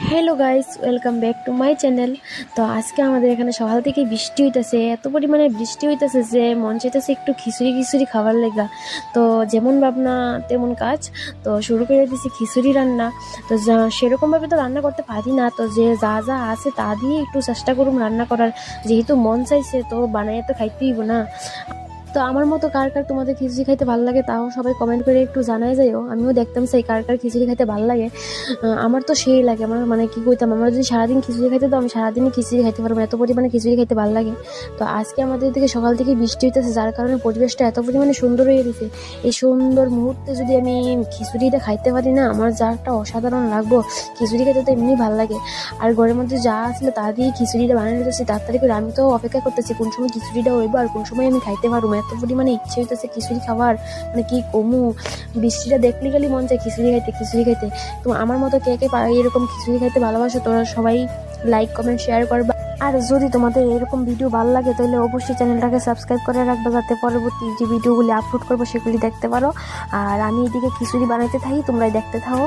Hello guys, welcome back to my channel. তো আজকে আমাদের এখানে সকাল থেকে বৃষ্টি হইতেছে, এত পরিমাণে বৃষ্টি হইতেছে যে মন চাইতেছে একটু খিচুড়ি খিচুড়ি খাবার লেগা। তো যেমন ভাবনা তেমন কাজ, তো শুরু করে দিছি খিচুড়ি রান্না। তো সেরকমভাবে তো রান্না করতে পারি না, তো যে যা যা আছে তা দিয়ে একটু চেষ্টা করুম রান্না করার। যেহেতু মন চাইছে তো বানাইয়া তো খাইতেই হইব না। তো আমার মতো কার কার তোমাদের খিচুড়ি খাইতে ভালো লাগে তাও সবাই কমেন্ট করে একটু জানাই যাইও, আমিও দেখতাম সেই কার কার খিচুড়ি খাইতে ভালো লাগে। আমার তো সেই লাগে, আমার মানে কি কইতাম, আমরা যদি সারাদিন খিচুড়ি খাইতে তো আমি সারাদিনই খিচুড়ি খাইতে পারবো, এত পরিমাণে খিচুড়ি খাইতে ভালো লাগে। তো আজকে আমাদের দিকে সকাল থেকে বৃষ্টি হইতেছে, যার কারণে পরিবেশটা এত পরিমাণে সুন্দর হয়ে গেছে। এই সুন্দর মুহূর্তে যদি আমি খিচুড়িটা খাইতে পারি না, আমার যা একটা অসাধারণ লাগবো। খিচুড়ি খেতে তো এমনি ভালো লাগে, আর ঘরের মধ্যে যা আসলে তা দিয়ে খিচুড়িটা বানিয়ে নিতেছি তাড়াতাড়ি করে। আমি তো অপেক্ষা করতেছি কোন সময় খিচুড়িটা হইব আর কোন সময় আমি খাইতে পারবো, এত পরিমাণে ইচ্ছে হইতেছে খিচুড়ি খাওয়ার, মানে কি কমু। বৃষ্টিটা দেখলে গেলে মন চায় খিচুড়ি খাইতে খিচুড়ি খাইতে। তো আমার মতো কে কে এরকম খিচুড়ি খাইতে ভালোবাসো তোরা সবাই লাইক কমেন্ট শেয়ার করবা। আর যদি তোমাদের এরকম ভিডিও ভালো লাগে তাহলে অবশ্যই চ্যানেলটাকে সাবস্ক্রাইব করে রাখবা, যাতে পরবর্তী যে ভিডিওগুলি আপলোড করবো সেগুলি দেখতে পারো। আর আমি এদিকে খিচুড়ি বানাইতে থাকি, তোমরাই দেখতে থাকো।